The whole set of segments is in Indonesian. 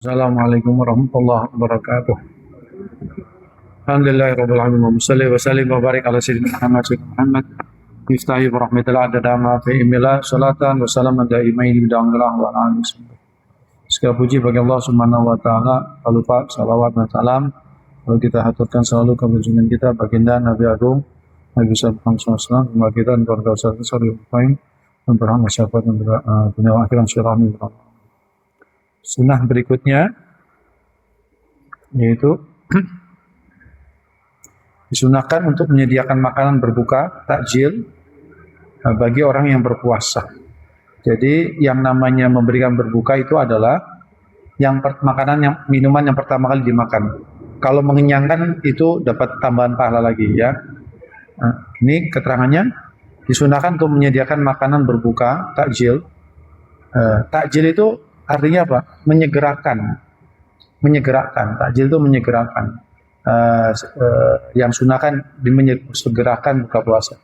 Assalamualaikum warahmatullahi wabarakatuh. Alhamdulillahirabbil alamin. Wassalli wa sallim wa barik ala sayyidina Muhammad. Iftahi bi rahmatil adada ma fi imila salatan wa salaman daimain bi da'illah wa ala alihi. Segala puji bagi Allah Subhanahu wa taala. Tak lupa salawat dan salam lalu kita haturkan selalu kebajikan kita baginda Nabi Agung Nabi Muhammad SAW, bagi kita dan keluarga besar Salihun dan berhamd syafaat dan dunia akhirat syirami. Sunnah berikutnya yaitu disunahkan untuk menyediakan makanan berbuka takjil bagi orang yang berpuasa. Jadi yang namanya memberikan berbuka itu adalah minuman yang pertama kali dimakan. Kalau mengenyangkan itu dapat tambahan pahala lagi ya. Nah, ini keterangannya disunahkan untuk menyediakan makanan berbuka takjil. Takjil itu artinya apa? Menyegerakan. Takjil itu menyegerakan. Yang sunahkan menyegerakan buka puasa.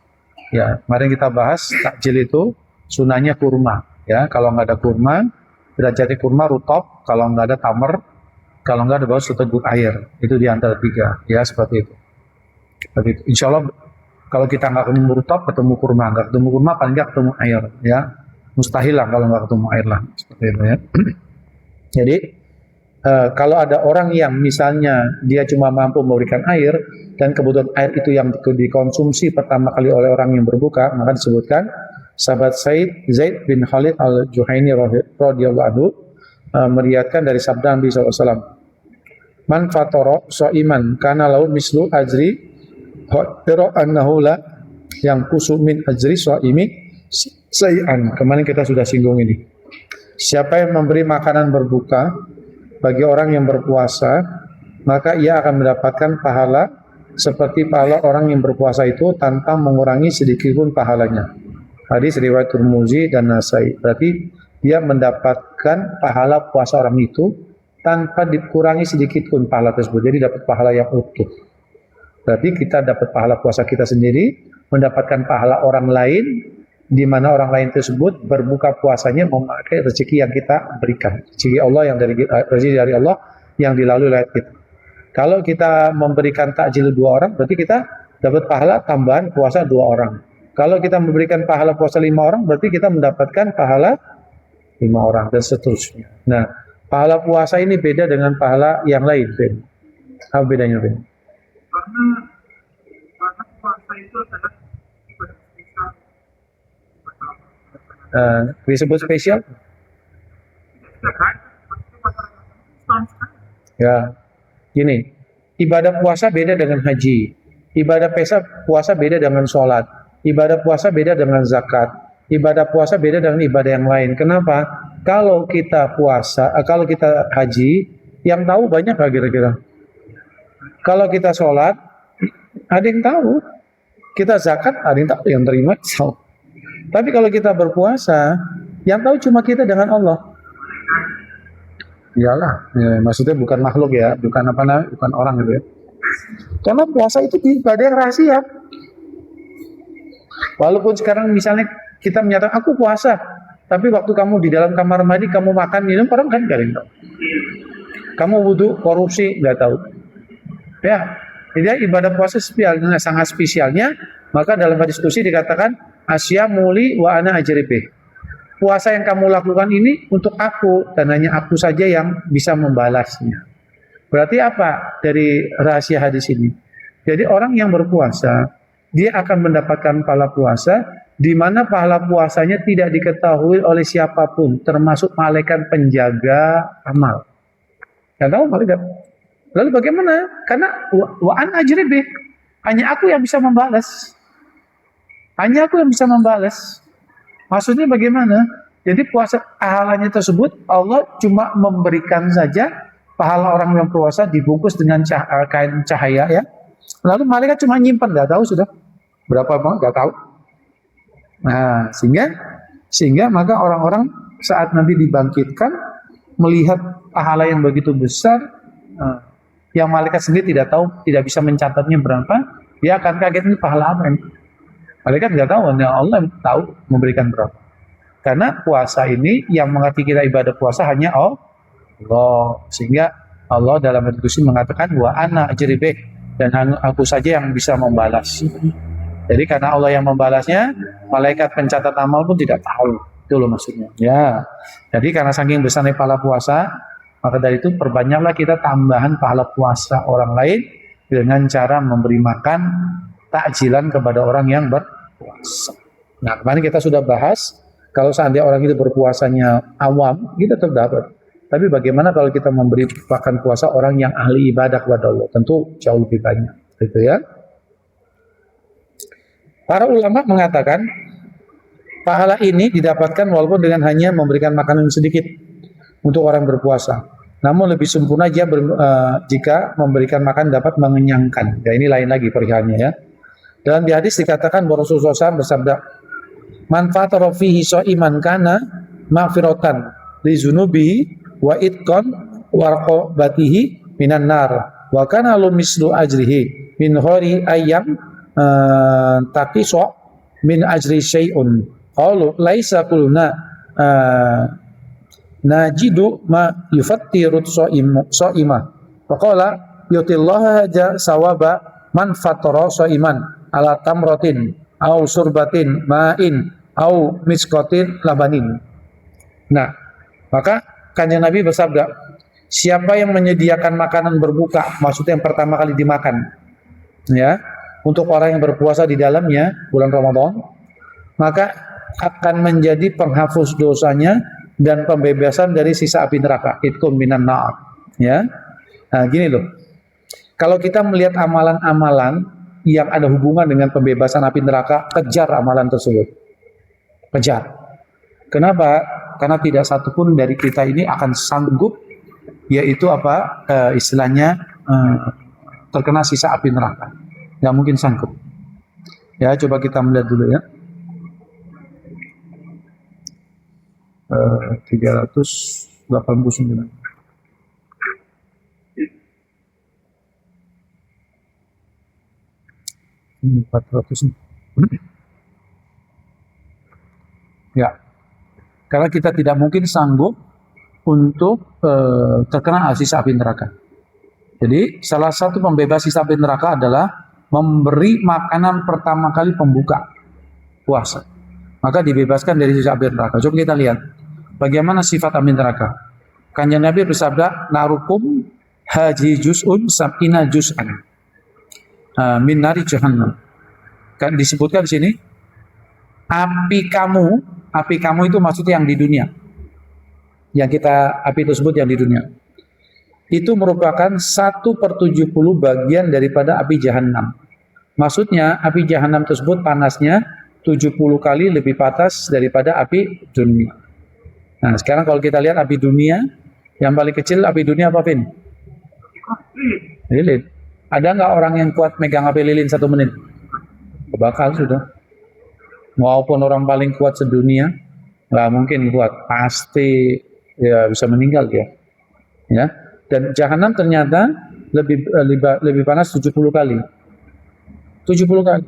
Ya, kemarin kita bahas takjil itu sunahnya kurma. Ya, kalau nggak ada kurma, derajatnya kurma rutop. Kalau nggak ada tamar, kalau nggak ada bawa seteguk air. Itu di antara tiga. Ya, seperti itu. Insya Allah kalau kita nggak ketemu rutop, ketemu kurma. Nggak ketemu kurma, paling nggak ketemu air. Ya, mustahil lah kalau nggak ketemu air lah. Seperti itu ya. Jadi kalau ada orang yang misalnya dia cuma mampu memberikan air dan kebutuhan air itu yang dikonsumsi pertama kali oleh orang yang berbuka, maka disebutkan sahabat Zaid bin Khalid al-Juhaini radhiyallahu anhu meriwayatkan dari sabda Nabi SAW, man fatara shaiman kana lahu mislu ajri hotero annahu la yang kusumin ajri shaimi sayan. Kemarin kita sudah singgung ini. Siapa yang memberi makanan berbuka bagi orang yang berpuasa, maka ia akan mendapatkan pahala seperti pahala orang yang berpuasa itu tanpa mengurangi sedikit pun pahalanya. Hadis riwayat Tirmizi dan Nasai. Berarti dia mendapatkan pahala puasa orang itu tanpa dikurangi sedikit pun pahala tersebut. Jadi dapat pahala yang utuh. Berarti kita dapat pahala puasa kita sendiri, mendapatkan pahala orang lain, di mana orang lain tersebut berbuka puasanya memakai rezeki yang kita berikan, rezeki Allah yang rezeki dari Allah yang dilalui oleh kita. Kalau kita memberikan takjil 2 orang, berarti kita dapat pahala tambahan puasa 2 orang. Kalau kita memberikan pahala puasa 5 orang, berarti kita mendapatkan pahala 5 orang dan seterusnya. Nah, pahala puasa ini beda dengan pahala yang lain, Ben. Apa bedanya, Ben? Karena puasa itu adalah ibadah spesial. Disebut spesial? Ya, gini, ibadah puasa beda dengan haji, ibadah puasa beda dengan sholat, ibadah puasa beda dengan zakat, ibadah puasa beda dengan ibadah yang lain. Kenapa? Kalau kita kalau kita haji, yang tahu banyak nggak kira-kira? Kalau kita sholat, ada yang tahu. Kita zakat, ada yang tahu, yang terima tahu. Tapi kalau kita berpuasa, yang tahu cuma kita dengan Allah. Iyalah, ya, maksudnya bukan makhluk ya, bukan bukan orang gitu ya. Karena puasa itu ibadah yang rahasia. Walaupun sekarang misalnya kita menyatakan aku puasa, tapi waktu kamu di dalam kamar mandi kamu makan minum, orang kan nggak tahu. Kamu wudhu korupsi nggak tahu. Ya, jadi ibadah puasa sangat spesialnya. Maka dalam diskusi dikatakan asya muli wa ana ajribih. Puasa yang kamu lakukan ini untuk aku dan hanya aku saja yang bisa membalasnya. Berarti apa dari rahasia hadis ini? Jadi orang yang berpuasa, dia akan mendapatkan pahala puasa di mana pahala puasanya tidak diketahui oleh siapapun, termasuk malaikat penjaga amal. Yang tahu malaikat. Lalu bagaimana? Karena wa ana ajribih, hanya aku yang bisa membalas. Hanya aku yang bisa membalas. Maksudnya bagaimana? Jadi puasa pahalanya tersebut Allah cuma memberikan saja pahala orang yang puasa dibungkus dengan kain cahaya ya. Lalu malaikat cuma nyimpan, nggak tahu sudah berapa banget, nggak tahu. Nah sehingga maka orang-orang saat nanti dibangkitkan melihat pahala yang begitu besar, yang malaikat sendiri tidak tahu, tidak bisa mencatatnya berapa, dia akan kaget ini pahala apa ini. Malaikat nggak tahu, hanya Allah tahu memberikan berapa. Karena puasa ini yang mengerti kita ibadah puasa hanya Allah. Sehingga Allah dalam hadis qudsi mengatakan wa ana ajribih, dan aku saja yang bisa membalas. Jadi karena Allah yang membalasnya, malaikat pencatat amal pun tidak tahu. Itu loh maksudnya. Ya. Jadi karena saking besarnya pahala puasa, maka dari itu perbanyaklah kita tambahan pahala puasa orang lain dengan cara memberi makan takjilan kepada orang yang berpuasa. Nah, kemarin kita sudah bahas kalau seandainya orang itu berpuasanya awam, kita tetap dapat. Tapi bagaimana kalau kita memberi makan puasa orang yang ahli ibadah kepada Allah? Tentu jauh lebih banyak, gitu ya. Para ulama mengatakan pahala ini didapatkan walaupun dengan hanya memberikan makanan sedikit untuk orang berpuasa. Namun lebih sempurna jika memberikan makan dapat mengenyangkan. Ya, ini lain lagi perihalnya ya. Dalam di hadis dikatakan bahwa Rasulullah SAW bersabda, manfaat fihi sha'iman kana maghfiratan li zunubihi wa itqan warqabatihi minan nar wa kana lu mislu ajrihi min khori ayyam taqiso min ajri syai'un qalu laisa kuluna najidu ma yufattiru sha'ima faqala yutillaha haja sawaba man fatara sha'iman ala tamratin au surbatin ma'in au miskotin labanin. Nah, maka Kanjeng Nabi bersabda, siapa yang menyediakan makanan berbuka, maksudnya yang pertama kali dimakan, ya, untuk orang yang berpuasa di dalamnya bulan Ramadan, maka akan menjadi penghapus dosanya dan pembebasan dari sisa api neraka. Itqum minan nar, ya. Nah, gini loh. Kalau kita melihat amalan-amalan yang ada hubungan dengan pembebasan api neraka, kejar amalan tersebut. Kejar. Kenapa? Karena tidak satupun dari kita ini akan sanggup, yaitu apa? Istilahnya terkena sisa api neraka. Nggak mungkin sanggup. Ya, coba kita melihat dulu ya. 389. Ini 400. Ya, karena kita tidak mungkin sanggup untuk terkena sisa api neraka. Jadi salah satu pembebas sisa api neraka adalah memberi makanan pertama kali pembuka puasa. Maka dibebaskan dari sisa api neraka. Coba kita lihat bagaimana sifat api neraka. Kanjeng Nabi bersabda, narukum haji juz'un sab'ina juz'an min nari jahannam. Kan disebutkan di sini api kamu itu maksudnya yang di dunia. Yang kita api tersebut yang di dunia. Itu merupakan 1/70 bagian daripada api jahanam. Maksudnya api jahanam tersebut panasnya 70 kali lebih panas daripada api dunia. Nah, sekarang kalau kita lihat api dunia, yang paling kecil api dunia apa, Vin? Lilin. Ada nggak orang yang kuat megang api lilin 1 menit? Kebakar sudah. Walaupun orang paling kuat sedunia, nggak mungkin kuat. Pasti ya bisa meninggal dia. Ya. Dan jahanam ternyata lebih panas 70 kali. 70 kali.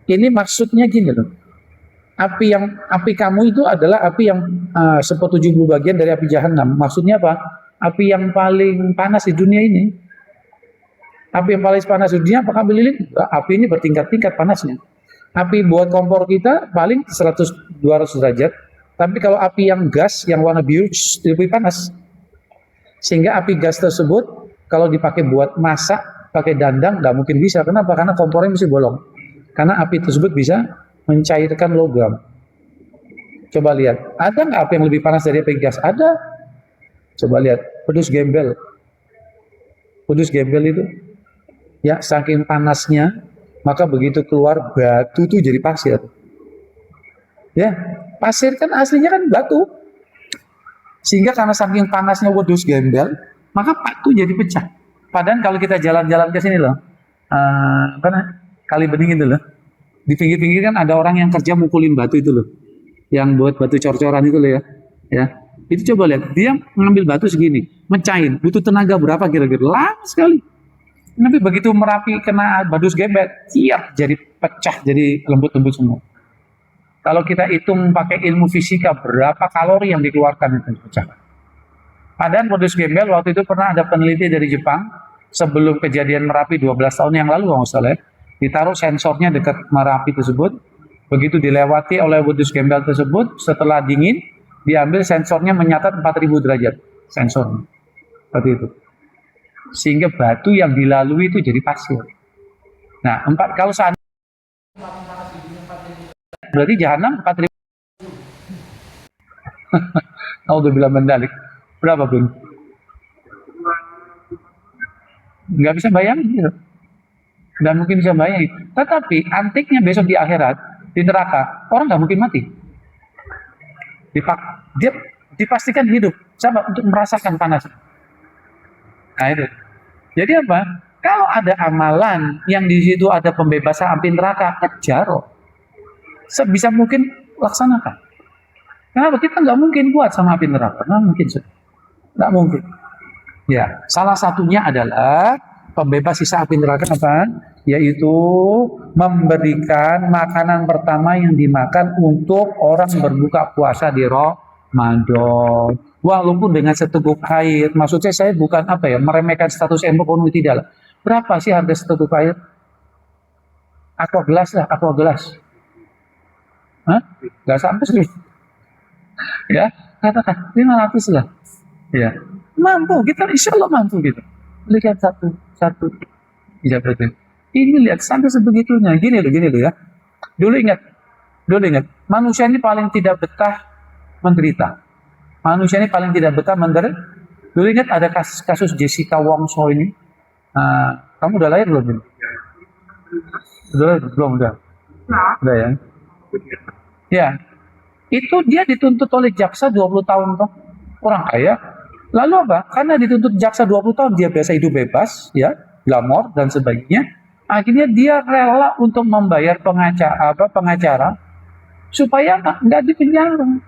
Ini maksudnya gini loh. Api kamu itu adalah api yang 1/70 bagian dari api jahanam. Maksudnya apa? Api yang paling panas di dunia ini. Api yang paling panas di dunia apakah api lilin? Api ini bertingkat-tingkat panasnya. Api buat kompor kita paling 100-200 derajat. Tapi kalau api yang gas, yang warna biru lebih panas. Sehingga api gas tersebut kalau dipakai buat masak, pakai dandang, nggak mungkin bisa. Kenapa? Karena kompornya mesti bolong. Karena api tersebut bisa mencairkan logam. Coba lihat, ada nggak api yang lebih panas dari api gas? Ada. Coba lihat, pedus gembel. Pedus gembel itu, ya saking panasnya, maka begitu keluar batu tuh jadi pasir. Ya, pasir kan aslinya kan batu. Sehingga karena saking panasnya wedus gembel, maka batu jadi pecah. Padahal kalau kita jalan-jalan ke sini loh, karena kali bening itu loh, di pinggir-pinggir kan ada orang yang kerja mukulin batu itu loh, yang buat batu cor-coran itu loh ya. Itu coba lihat, dia ngambil batu segini, mencahin, butuh tenaga berapa kira-kira? Lama sekali. Tapi begitu Merapi kena badus gembel, siap jadi pecah, jadi lembut-lembut semua. Kalau kita hitung pakai ilmu fisika, berapa kalori yang dikeluarkan itu dipecahkan. Padahal modus gembel waktu itu pernah ada peneliti dari Jepang, sebelum kejadian Merapi 12 tahun yang lalu, kalau salah, ditaruh sensornya dekat Merapi tersebut. Begitu dilewati oleh modus gembel tersebut, setelah dingin, diambil sensornya menyatat 4000 derajat. Sensornya. Seperti itu. Sehingga batu yang dilalui itu jadi pasir. Nah, kalau seandainya berarti jahanam 4000. Naudzubillah min dzalik. Berapa, Bun? Nggak bisa bayangin gitu. Nggak mungkin bisa bayangin. Tetapi antiknya besok di akhirat, di neraka, orang nggak mungkin mati. Dia dipastikan hidup. Coba untuk merasakan panas. Nah itu. Jadi apa? Kalau ada amalan yang di situ ada pembebasan api neraka, kejar. Sebisa mungkin laksanakan. Kenapa? Kita nggak mungkin kuat sama api neraka. Nggak mungkin. Nggak mungkin. Ya, salah satunya adalah pembebas sisa api neraka apa? Yaitu memberikan makanan pertama yang dimakan untuk orang berbuka puasa di Ramadan. Walaupun dengan seteguk air. Maksudnya saya bukan apa ya, meremehkan status ekonomi, tidak lah. Berapa sih harga seteguk air? Aqua gelas lah, aqua gelas. Hah? Nggak sampai 1000. Ya, katakan 500 lah. Ya, mampu kita, insya Allah mampu gitu. Lihat satu. Tidak betul. Ini lihat sampai sebegitunya. Gini loh ya. Dulu ingat, manusia ini paling tidak betah menderita. Manusia ini paling tidak betah menderita. Dulu ingat ada kasus Jessica Wongso ini. Kamu udah lahir belum? Belum. Udah ya. Ya, itu dia dituntut oleh jaksa 20 tahun toh. Orang kaya. Lalu apa? Karena dituntut jaksa 20 tahun, dia biasa hidup bebas, ya, glamor dan sebagainya. Akhirnya dia rela untuk membayar pengacara supaya nggak dipenjara.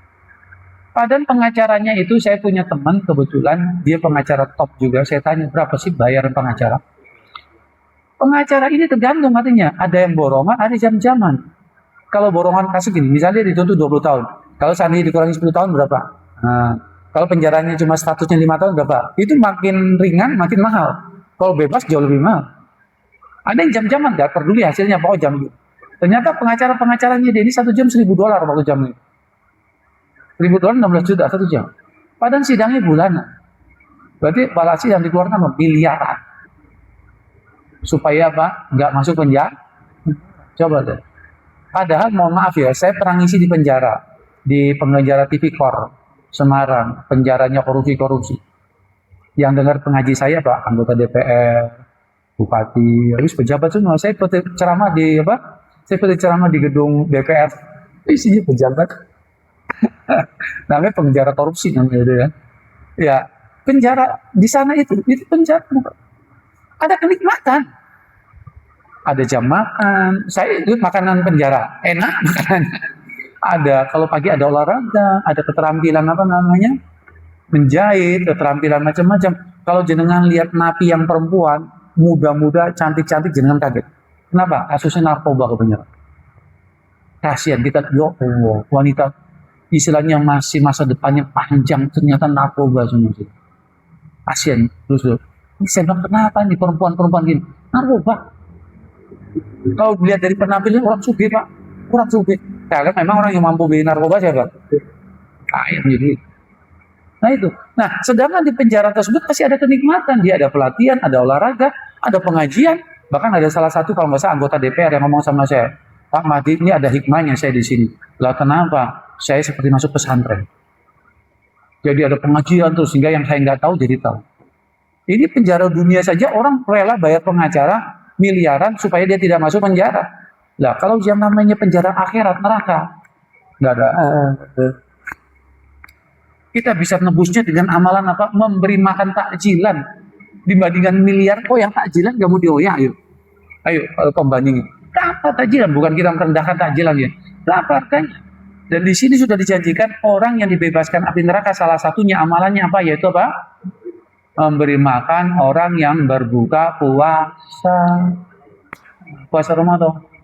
Padahal pengacaranya itu, saya punya teman kebetulan dia pengacara top juga. Saya tanya, berapa sih bayaran pengacara? Pengacara ini tergantung artinya. Ada yang borongan, ada jam-jaman. Kalau borongan kasus gini, misalnya dituntut 20 tahun. Kalau seandainya dikurangi 10 tahun berapa? Nah, kalau penjaranya cuma statusnya 5 tahun berapa? Itu makin ringan, makin mahal. Kalau bebas jauh lebih mahal. Ada yang jam-jaman, nggak peduli hasilnya, pokoknya jam. Ternyata pengacaranya dia ini 1 jam $1000 waktu jam ini. $1000 $16 juta 1 jam. Padahal sidangnya bulanan. Berarti balasi yang dikeluarkan miliaran. Supaya apa? Nggak masuk penjara. Coba deh. Padahal mohon maaf ya, saya pernah ngisi di penjara. Di penjara Tipikor. Semarang, penjaranya korupsi. Yang dengar pengaji saya Pak, anggota DPR, bupati, habis pejabat semua. Saya ceramah di gedung DPR, isinya pejabat. Namanya penjara korupsi namanya itu ya. Ya, penjara di sana itu penjara. Ada kenikmatan. Ada jam makan. Saya itu makanan penjara, enak makanan. Ada, kalau pagi ada olahraga, ada keterampilan menjahit, keterampilan macam-macam. Kalau jenengan lihat napi yang perempuan, muda-muda, cantik-cantik, jenengan kaget. Kenapa? Kasusnya narkoba kebanyakan. Kasihan kita, wanita istilahnya masih masa depannya panjang, ternyata narkoba semua. Kasihan. Terus, saya bilang, kenapa nih perempuan-perempuan gini? Narkoba. Kalau dilihat dari penampilan, orang sugih Pak. Orang sugih. Karena memang orang yang mampu beli narkoba siapa? Kaya jadi. Nah itu. Nah, sedangkan di penjara tersebut pasti ada kenikmatan. Dia ada pelatihan, ada olahraga, ada pengajian. Bahkan ada salah satu kalau nggak salah anggota DPR yang ngomong sama saya, Pak Mahdi, ini ada hikmahnya saya di sini. Lah kenapa? Saya seperti masuk pesantren. Jadi ada pengajian terus sehingga yang saya nggak tahu jadi tahu. Ini penjara dunia saja orang rela bayar pengacara miliaran supaya dia tidak masuk penjara. Lah, kalau yang namanya penjara akhirat, neraka, nggak ada. Kita bisa nebusnya dengan amalan apa? Memberi makan takjilan dibandingkan miliar. Oh, yang takjilan nggak mau dioyak, ayo pembandingin. Berapa takjilan? Bukan kita merendahkan takjilan ya. Berapa harganya? Dan di sini sudah dijanjikan orang yang dibebaskan api neraka, salah satunya amalannya apa? Yaitu apa? Memberi makan orang yang berbuka puasa Ramadan.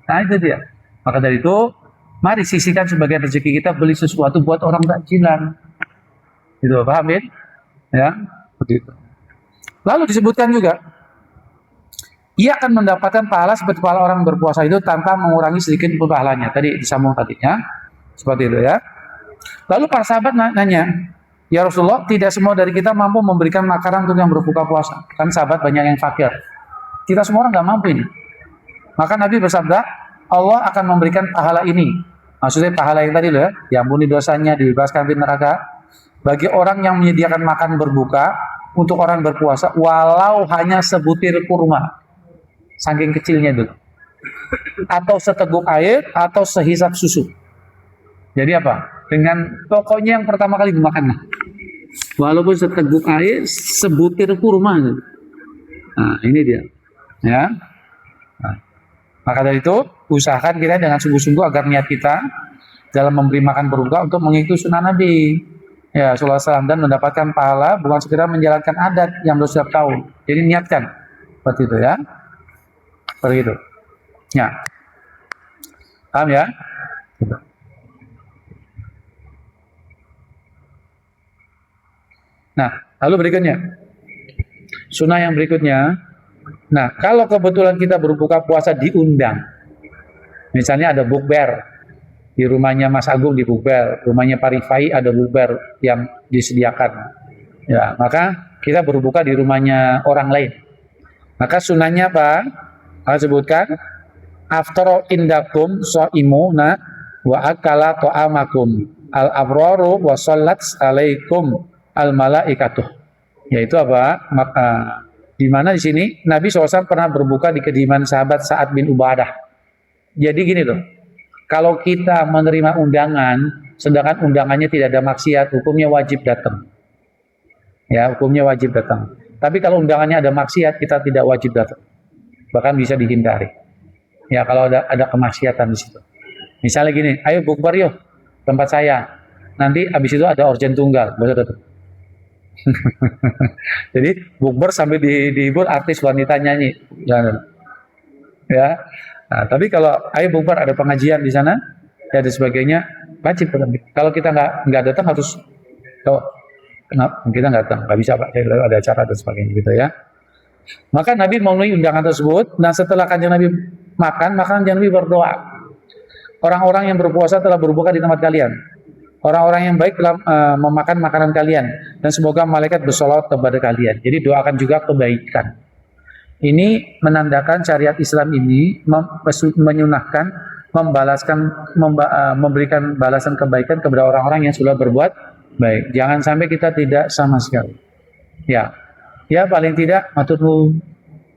Nah itu dia. Maka dari itu Mari sisihkan sebagian rezeki kita beli sesuatu buat orang takjilan. Gitu, paham ya? Ya, seperti itu. Lalu disebutkan juga, ia akan mendapatkan pahala seperti pahala orang berpuasa itu tanpa mengurangi sedikit pahalanya. Tadi disambung tadi ya, seperti itu ya. Lalu para sahabat nanya, ya Rasulullah, tidak semua dari kita mampu memberikan makanan untuk yang berbuka puasa. Kan sahabat banyak yang fakir. Kita semua orang nggak mampu ini. Maka Nabi bersabda, Allah akan memberikan pahala ini. Maksudnya pahala yang tadi loh ya, diampuni dosanya, dibebaskan dari neraka. Bagi orang yang menyediakan makan berbuka untuk orang berpuasa, walau hanya sebutir kurma, saking kecilnya dulu, atau seteguk air, atau sehisap susu. Jadi apa? Dengan pokoknya yang pertama kali dimakan, walaupun seteguk air, sebutir kurma. Nah, ini dia. Ya. Nah, maka dari itu, usahakan kita dengan sungguh-sungguh agar niat kita dalam memberi makan berbuka untuk mengikuti sunnah Nabi. Ya, sallallahu alaihi wasallam, dan mendapatkan pahala bukan sekedar menjalankan adat yang setiap tahun. Jadi niatkan seperti itu ya. Seperti itu. Ya. Paham ya? Nah, lalu berikutnya. Sunnah yang berikutnya. Nah, kalau kebetulan kita berbuka puasa diundang. Misalnya ada bukber. Di rumahnya Mas Agung di bukber, rumahnya Pak Rifai ada bukber yang disediakan. Ya, maka kita berbuka di rumahnya orang lain. Maka sunahnya apa? Saya sebutkan, aftara indakum shaimuna wa akala ta'amakum al-abraru wa sallat alaikum al-malaikatuh. Yaitu apa? Maka di mana di sini Nabi SAW pernah berbuka di kediaman sahabat Sa'ad bin Ubadah. Jadi gini loh. Kalau kita menerima undangan, sedangkan undangannya tidak ada maksiat, hukumnya wajib datang. Ya, hukumnya wajib datang. Tapi kalau undangannya ada maksiat, kita tidak wajib datang. Bahkan bisa dihindari. Ya, kalau ada kemaksiatan di situ. Misalnya gini, ayo bukber yuk, tempat saya. Nanti habis itu ada organ tunggal, boleh datang. Jadi bukber sambil dihibur artis wanita nyanyi. Ya. Nah, tapi kalau ayo bukber ada pengajian di sana, ya dan sebagainya, wajib datang. Kalau kita nggak datang harus, kita nggak datang, nggak bisa Pak, ada acara dan sebagainya gitu ya. Maka Nabi memenuhi undangan tersebut, dan setelah kanjeng Nabi makan, maka kanjeng Nabi berdoa. Orang-orang yang berpuasa telah berbuka di tempat kalian. Orang-orang yang baik telah memakan makanan kalian, dan semoga malaikat bersolawat kepada kalian. Jadi doakan juga kebaikan. Ini menandakan syariat Islam ini menyunahkan memberikan balasan kebaikan kepada orang-orang yang sudah berbuat baik. Jangan sampai kita tidak sama sekali. Ya, ya paling tidak matur nuwun,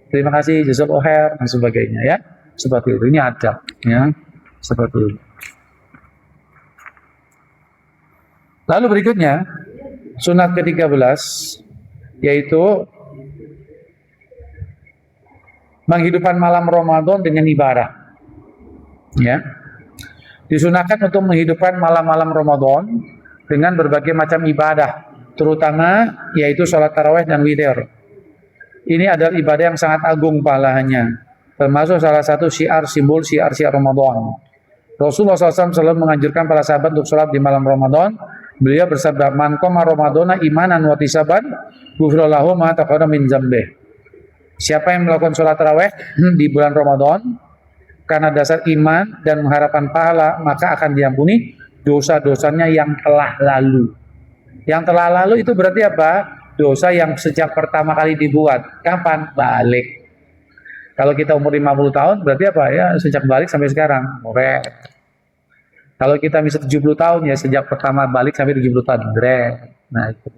terima kasih, jazakallahu khair dan sebagainya ya. Seperti itu. Ini adab ya. Seperti itu. Lalu berikutnya sunat ke-13 yaitu menghidupkan malam Ramadan dengan ibadah. Ya. Disunahkan untuk menghidupkan malam-malam Ramadan dengan berbagai macam ibadah, terutama yaitu sholat tarawih dan witir. Ini adalah ibadah yang sangat agung pahalanya, termasuk salah satu simbol syiar Ramadan. Rasulullah SAW selalu menganjurkan para sahabat untuk sholat di malam Ramadan. Beliau bersabda, "Man qama Ramadana imanan wa ihtisaban, ghufira lahu ma taqaddama min dzambihi." Siapa yang melakukan sholat tarawih di bulan Ramadan karena dasar iman dan mengharapkan pahala, maka akan diampuni dosa-dosanya yang telah lalu. Yang telah lalu itu berarti apa? Dosa yang sejak pertama kali dibuat. Kapan? Balik. Kalau kita umur 50 tahun berarti apa? Ya sejak balik sampai sekarang. Kalau kita misal 70 tahun ya sejak pertama balik sampai 70 tahun. Nah itu.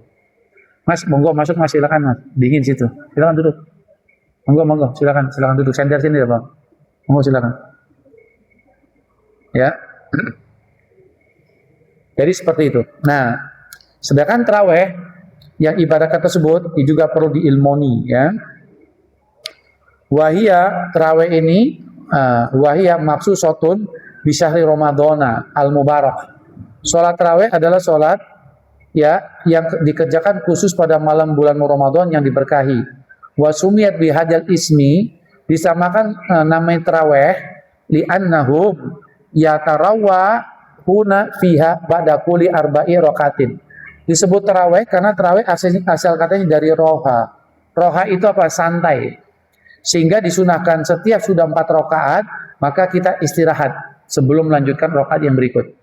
Mas, monggo masuk Mas, silakan Mas. Dingin situ. Silakan duduk. Monggo, silakan duduk. Sender sini ya Bang. Monggo silakan. Ya. Jadi seperti itu. Nah, sedangkan tarawih yang ibadah tersebut juga perlu diilmoni ya. Wahia tarawih ini wahia maksusatun bi syahri Ramadhana al-mubarak. Salat tarawih adalah salat ya yang dikerjakan khusus pada malam bulan Ramadan yang diberkahi. Wa sumiyat bihadzal ismi, disamakan namanya tarawih li'annahu yatarawwa huna fiha ba'da kulli arba'i rakatin. Disebut tarawih karena tarawih asal katanya dari roha. Roha itu apa? Santai. Sehingga disunahkan setiap sudah 4 rakaat maka kita istirahat sebelum melanjutkan rakaat yang berikut.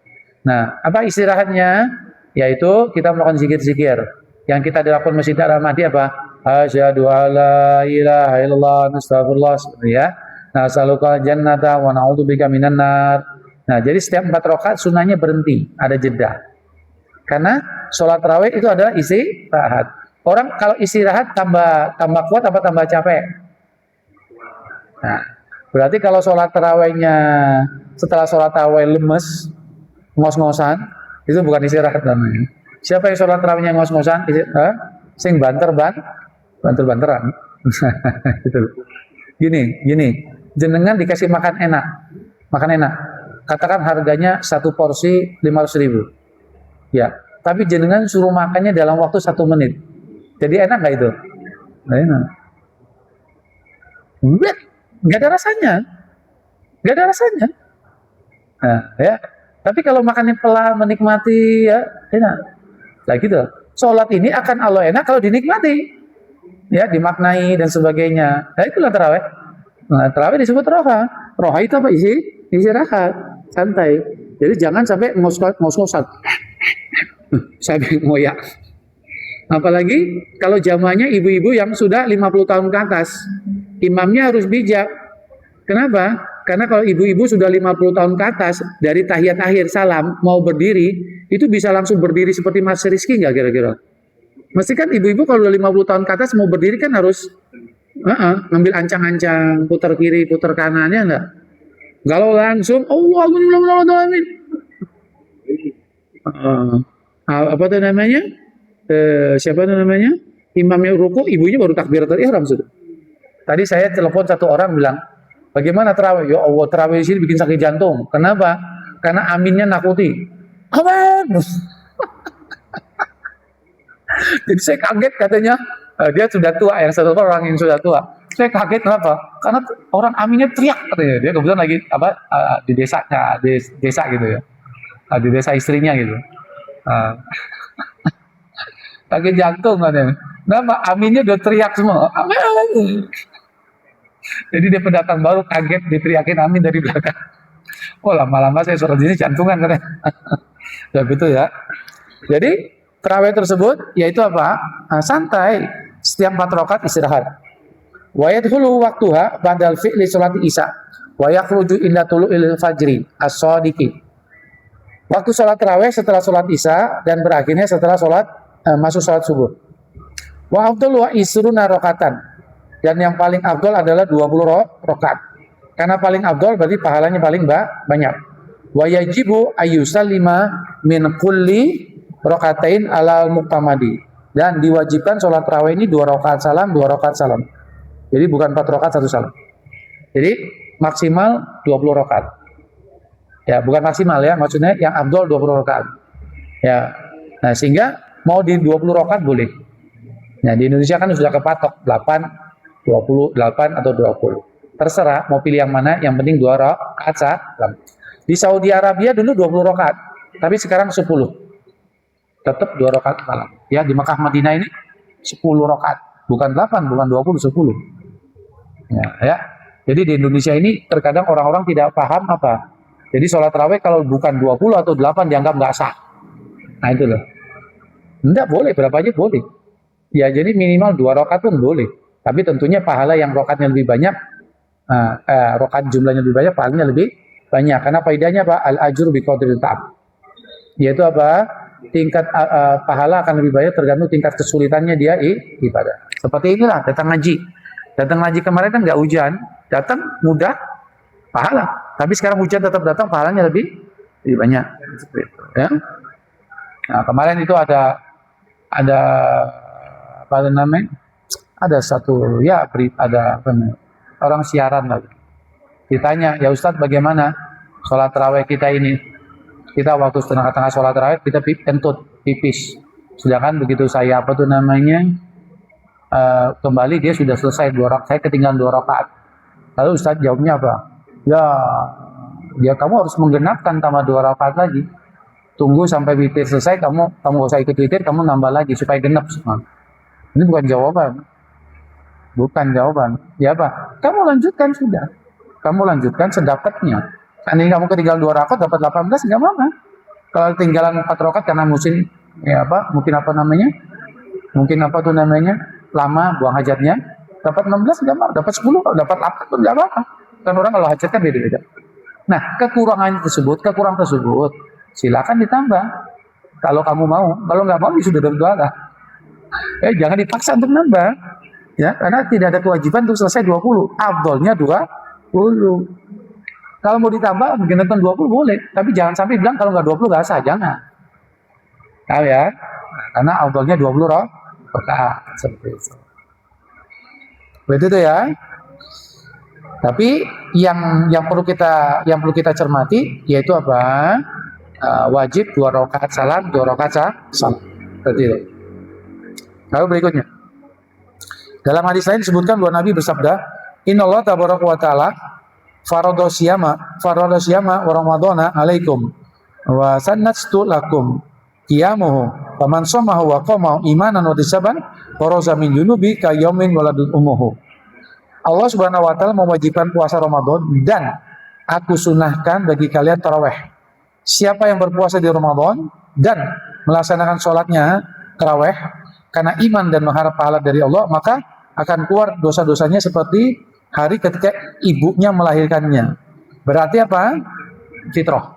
Nah, apa istirahatnya? Yaitu kita melakukan zikir-zikir. Yang kita dilakukan Masjid Al-Mahdi apa? Asyhadu alla ilaha illallah nastaghfirullah ya. Nas'aluka jannata wa na'udzubika minan nar. Nah, jadi setiap 4 rakaat sunahnya berhenti, ada jeda. Karena sholat tarawih itu adalah istirahat. Orang kalau istirahat tambah kuat apa tambah capek? Nah, berarti kalau sholat tarawihnya setelah sholat tarawih lemes, ngos-ngosan, itu bukan istirahat namanya. Siapa yang sholat tarawihnya ngos-ngosan? Sing banter-banteran. Gitu. Gini, jenengan dikasih makan enak. Katakan harganya 1 porsi 500.000. Ya, tapi jenengan suruh makannya dalam waktu 1 menit. Jadi enak nggak itu? Nggak enak. Nggak ada rasanya. Nah, ya. Tapi kalau makannya pelan, menikmati, ya enak. Nah gitu. Sholat ini akan Allah enak kalau dinikmati. Ya, dimaknai dan sebagainya. Nah itulah tarawih. Nah, tarawih disebut roha. Roha itu apa? Istirahat, santai. Jadi jangan sampai ngos-ngosan. Sampai ngoyak. Apalagi kalau jamaahnya ibu-ibu yang sudah 50 tahun ke atas. Imamnya harus bijak. Kenapa? Karena kalau ibu-ibu sudah 50 tahun ke atas, dari tahiyat akhir salam mau berdiri, itu bisa langsung berdiri seperti Mas Rizky nggak kira-kira? Mesti kan ibu-ibu kalau udah 50 tahun ke atas mau berdiri kan harus ngambil ancang-ancang, putar kiri, putar kanannya enggak? Kalau langsung, amin. Apa tuh namanya? Siapa tuh namanya? Imamnya ruku, ibunya baru takbiratul ihram sudah. Tadi saya telepon satu orang bilang, bagaimana terawih? Ya Allah, terawih di sini bikin sakit jantung. Kenapa? Karena aminnya nakuti. Amin. Jadi saya kaget katanya, dia sudah tua, yang satu orang yang sudah tua. Saya kaget kenapa? Karena orang aminnya teriak katanya. Dia kebetulan lagi di desa gitu ya, di desa istrinya gitu. Sakit jantung katanya. Kenapa? Aminnya udah teriak semua. Amin. Jadi dia pendatang baru kaget diteriakin amin dari belakang. Oh lama-lama saya surat sini jantungan katanya. Ya gitu ya. Jadi tarawih tersebut yaitu apa? Santai. Setiap 4 rakaat istirahat. Wa yadkhulu waqtuha ba'dal fi'li sholati isya. Wa yakhruju inda tulu'il fajri as-shadiqi. Waktu sholat tarawih setelah sholat isya dan berakhirnya setelah masuk sholat subuh. Wa afdalu wa isruna rakatan. Dan yang paling afdal adalah 20 rakaat. Karena paling afdal berarti pahalanya paling banyak. Wa yajibu ayyusallima min kulli rakaatain alal muqtamadi. Dan diwajibkan sholat tarawih ini 2 rakaat salam, 2 rakaat salam. Jadi bukan 4 rakaat 1 salam. Jadi maksimal 20 rakaat. Ya, bukan maksimal ya, maksudnya yang afdal 20 rakaat. Ya. Nah, sehingga mau di 20 rakaat boleh. Nah, di Indonesia kan sudah kepatok 8 28 atau 20. Terserah mau pilih yang mana, yang penting 2 rakaat salam. Di Saudi Arabia dulu 20 rakaat, tapi sekarang 10. Tetap 2 rakaat salam. Ya, di Mekah Madinah ini 10 rakaat, bukan 8, bukan 20, 10. Ya. Jadi di Indonesia ini terkadang orang-orang tidak paham apa. Jadi sholat tarawih kalau bukan 20 atau 8 dianggap nggak sah. Nah itu loh. Enggak boleh, berapa aja boleh. Ya jadi minimal 2 rakaat pun boleh. Tapi tentunya pahala yang rakaatnya lebih banyak, rakaat jumlahnya lebih banyak, pahalanya lebih banyak. Karena faedahnya apa? Al-ajru biqadril ta'ab. Yaitu apa? Tingkat pahala akan lebih banyak tergantung tingkat kesulitannya dia ibadah. Seperti inilah datang ngaji. Datang ngaji kemarin kan nggak hujan, datang mudah, pahala. Tapi sekarang hujan tetap datang, pahalanya lebih banyak. Ya. Nah kemarin itu ada apa namanya? Ada satu ya ada orang siaran lagi. Ditanya, ya Ustadz bagaimana sholat tarawih kita ini? Kita waktu setengah-tengah sholat tarawih kita kentut pipis. Sedangkan begitu saya kembali dia sudah selesai 2 rakaat, saya ketinggalan 2 rakaat. Lalu Ustadz jawabnya apa? Ya Ya kamu harus menggenapkan tambah 2 rakaat lagi. Tunggu sampai witir selesai, kamu gak usah ikut witir, kamu nambah lagi supaya genap semua. Ini bukan jawaban. Bukan jawaban. Ya apa? Kamu lanjutkan sudah. Kamu lanjutkan sedapatnya. Kan ini kamu ketinggalan 2 rakaat dapat 18 nggak apa-apa. Kalau tinggalan 4 rakaat karena musim ya apa? Mungkin apa namanya? Mungkin apa tuh namanya? Lama buang hajatnya. Dapat 16 nggak apa-apa. Dapat 10, dapat 8 pun nggak apa-apa. Kan orang kalau hajat kan beda-beda. Nah, kekurangan tersebut silakan ditambah. Kalau kamu mau, kalau nggak mau ya sudah berdoa. Jangan dipaksa untuk nambah. Ya, karena tidak ada kewajiban untuk selesai 20. Afdolnya 20. Kalau mau ditambah, menggenapkan 20 boleh. Tapi jangan sampai bilang kalau nggak 20 nggak sah. Jangan. Tahu ya? Nah, karena afdolnya 20 rakaat. Seperti itu. Begitu ya. Tapi yang perlu kita cermati yaitu apa? Wajib 2 rakaat salam, 2 rakaat salam. Seperti itu. Lalu berikutnya. Dalam hadis lain disebutkan bahwa Nabi bersabda, "Innallaha tabaraka wa ta'ala farada siyama wa ramadhana 'alaikum wa sannastu lakum qiyamuhu faman shamahu wa qamahu imanan wa ihtisaban faraza min junubi ka yaumin waladul ummuhu." Allah Subhanahu wa taala mewajibkan puasa Ramadan dan aku sunahkan bagi kalian tarawih. Siapa yang berpuasa di Ramadan dan melaksanakan sholatnya tarawih karena iman dan mengharap pahala dari Allah, maka akan keluar dosa-dosanya seperti hari ketika ibunya melahirkannya. Berarti apa? Fitrah.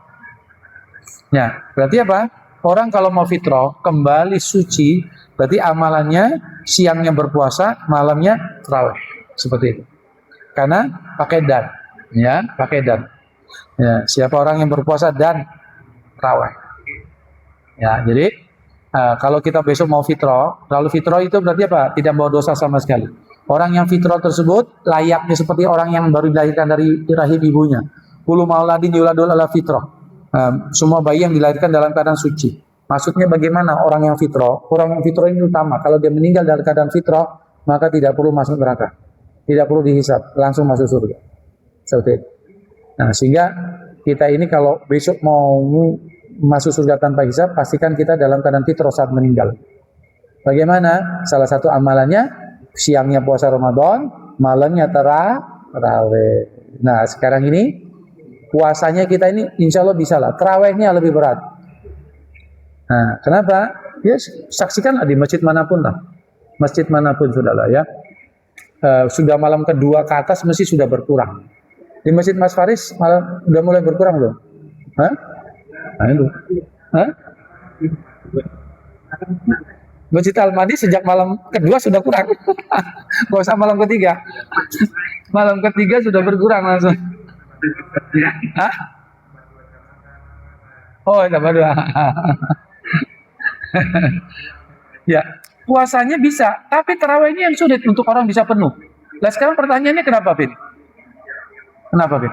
Ya, berarti apa? Orang kalau mau fitrah, kembali suci, berarti amalannya siangnya berpuasa, malamnya tarawih. Seperti itu. Karena pakai dan. Ya, pakai dan. Ya, siapa orang yang berpuasa dan tarawih. Ya, jadi kalau kita besok mau fitrah, lalu fitrah itu berarti apa? Tidak bawa dosa sama sekali. Orang yang fitrah tersebut layaknya seperti orang yang baru dilahirkan dari rahim ibunya. Kullu mauladin yuladul ala fitrah. Semua bayi yang dilahirkan dalam keadaan suci. Maksudnya bagaimana orang yang fitrah? Orang yang fitrah ini utama. Kalau dia meninggal dalam keadaan fitrah, maka tidak perlu masuk neraka. Tidak perlu dihisab, langsung masuk surga. Seperti itu. Nah, sehingga kita ini kalau besok mau masuk surga tanpa hisab, pastikan kita dalam keadaan fitrah saat meninggal. Bagaimana? Salah satu amalannya siangnya puasa Ramadan, malamnya tarawih. Nah, sekarang ini puasanya kita ini insya Allah bisa lah. Tarawihnya lebih berat. Nah, kenapa? Ya saksikanlah di masjid manapun lah. Masjid manapun sudahlah ya. Sudah malam kedua ke atas mesti sudah berkurang. Di Masjid Mas Faris malam udah mulai berkurang belum? Hah? Nah, itu. Hah? Masjid Al-Madi sejak malam kedua sudah kurang. Gak usah malam ketiga. Malam ketiga sudah berkurang langsung. Hah? Oh, tambah 2. Ya, puasanya bisa, tapi tarawihnya yang sulit untuk orang bisa penuh. Nah, sekarang pertanyaannya kenapa, Bin? Kenapa, Bin?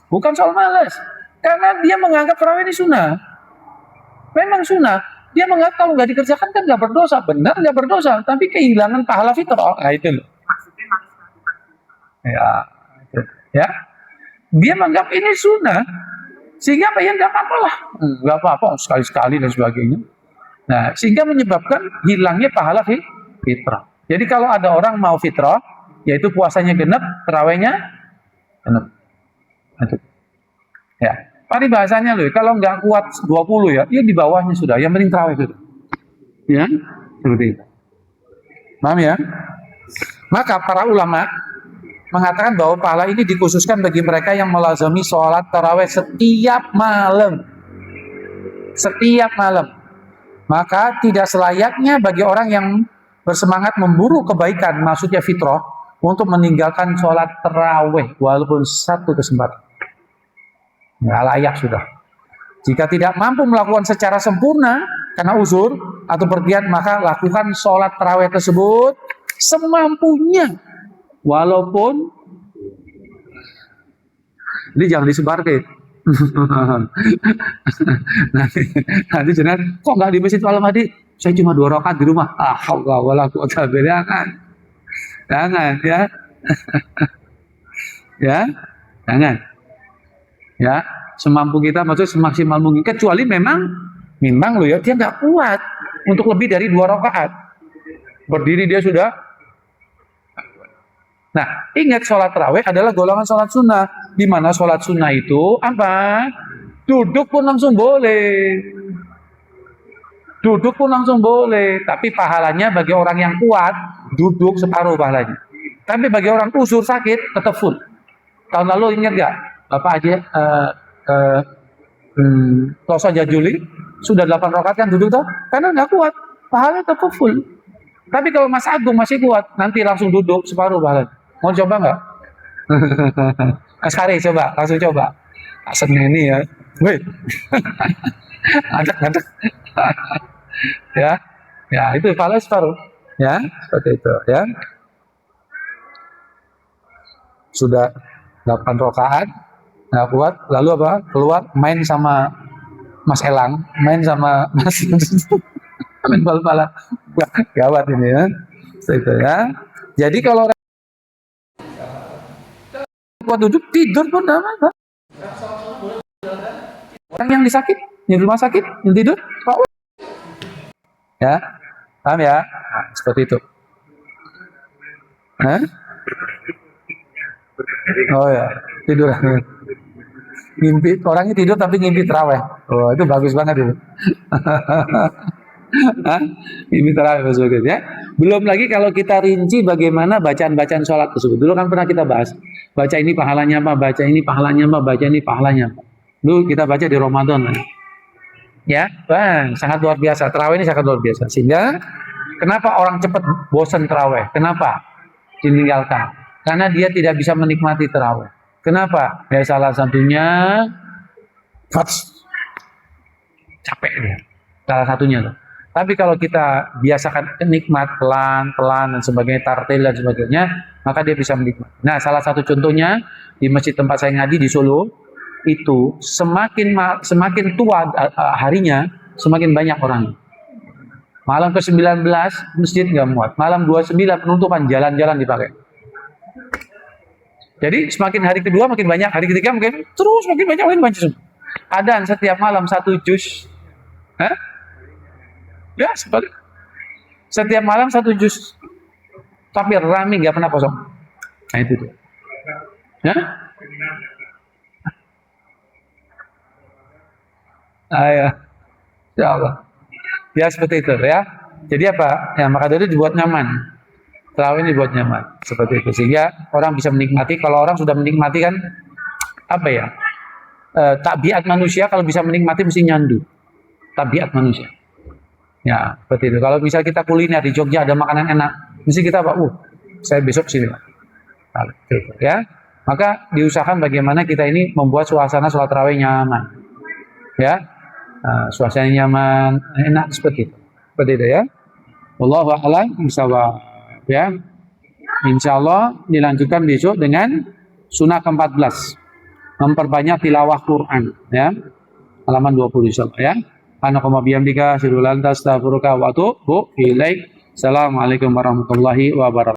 Bukan soal malas. Karena dia menganggap tarawih ini sunnah. Memang sunnah. Dia menganggap kalau nggak dikerjakan kan nggak berdosa. Benar nggak berdosa, tapi kehilangan pahala fitrah. Nah, itu loh. Ya. Dia menganggap ini sunnah. Sehingga apa ya nggak apa-apa lah. Nggak apa-apa sekali-sekali dan sebagainya. Nah, sehingga menyebabkan hilangnya pahala fitrah. Jadi kalau ada orang mau fitrah, yaitu puasanya genep, tarawihnya genep. Itu. Ya. Tadi bahasanya loh, kalau nggak kuat 20 ya di bawahnya sudah. Yang penting tarawih sudah. Ya, seperti itu. Paham ya? Maka para ulama mengatakan bahwa pahala ini dikhususkan bagi mereka yang melazami sholat tarawih setiap malam. Setiap malam. Maka tidak selayaknya bagi orang yang bersemangat memburu kebaikan, maksudnya fitrah, untuk meninggalkan sholat tarawih walaupun satu kesempatan. Nggak layak sudah. Jika tidak mampu melakukan secara sempurna karena uzur atau berdiat, maka lakukan sholat tarawih tersebut semampunya. Walaupun ini jangan disebarkan. nanti jangan kok nggak di masjid Al-Madi? Saya cuma 2 rakaat di rumah. Wala quwwata billah. Jangan ya. Ya, jangan. Ya, semampu kita, maksudnya semaksimal mungkin. Kecuali memang lo ya, dia nggak kuat untuk lebih dari 2 rakaat. Berdiri dia sudah. Nah, ingat sholat tarawih adalah golongan sholat sunnah. Di mana sholat sunnah itu apa? Duduk pun langsung boleh. Duduk pun langsung boleh. Tapi pahalanya bagi orang yang kuat, duduk separuh pahalanya. Tapi bagi orang usur sakit, tetap full. Tahun lalu ingat nggak? Bapak aja Tosa Jajuli sudah 8 rakaat kan duduk toh? Karena nggak kuat, pahalanya tetap full. Tapi kalau Mas Agung masih kuat, nanti langsung duduk separuh pahalanya. Mau coba nggak? Mas Kari coba, langsung coba. Asalnya ini ya, wih, adek. Ya, ya itu pahala separuh. Ya, seperti itu. Ya, sudah 8 rakaat, nggak kuat, lalu apa? Keluar main sama Mas Elang, main sama Mas main bal-balan. Wah, gawat ini ya. Itu ya. Jadi kalau orang kuat duduk tidur pun tidak apa. Orang yang disakit, yang di rumah sakit, yang tidur, kok? Ya, paham ya? Nah, seperti itu. Hah? Oh ya, tidur. Ngimpi, orangnya tidur tapi ngimpi terawih. Oh, itu bagus banget itu. Ngimpi terawih bagus banget ya. Belum lagi kalau kita rinci bagaimana bacaan-bacaan sholat tersebut. Dulu kan pernah kita bahas. Baca ini pahalanya apa, baca ini pahalanya apa, baca ini pahalanya apa. Dulu kita baca di Ramadan. Ya, bang, sangat luar biasa. Terawih ini sangat luar biasa. Sehingga kenapa orang cepat bosan terawih? Kenapa ditinggalkan? Karena dia tidak bisa menikmati terawih. Kenapa? Ya salah satunya capek dia. Salah satunya loh. Tapi kalau kita biasakan nikmat pelan-pelan dan sebagainya, tartil dan sebagainya, maka dia bisa menikmati. Nah, salah satu contohnya di masjid tempat saya ngaji di Solo itu semakin tua harinya, semakin banyak orang. Malam ke-19 masjid nggak muat. Malam 29 penutupan jalan-jalan dipakai. Jadi semakin hari kedua makin banyak, hari ketiga mungkin terus makin banyak. Adzan setiap malam 1 juz. Hah? Ya, seperti setiap malam 1 juz. Tapi rame nggak pernah kosong. Nah itu tuh. Ya? Ayo. Ya Allah. Ya seperti itu ya. Jadi apa? Ya maka dari dibuat nyaman. Terawih ini dibuat nyaman. Seperti itu. Sehingga orang bisa menikmati. Kalau orang sudah menikmati kan apa ya? Tabiat manusia kalau bisa menikmati mesti nyandu. Tabiat manusia. Ya, seperti itu. Kalau misal kita kuliner di Jogja ada makanan enak, mesti kita apa? Saya besok sini. Nah, gitu, ya. Maka diusahakan bagaimana kita ini membuat suasana sholat tarawih nyaman. Ya. Nah, suasana nyaman, enak seperti itu. Seperti itu ya. Wallahu a'lam bishawab. Ya. Insyaallah dilanjutkan besok dengan sunnah ke-14. Memperbanyak tilawah Quran, ya. Halaman 20 insyaallah ya. Anakumma bihamdika asyhadu an la ilaha illa anta astaghfiruka wa atubu ilaik. Assalamualaikum warahmatullahi wabarakatuh.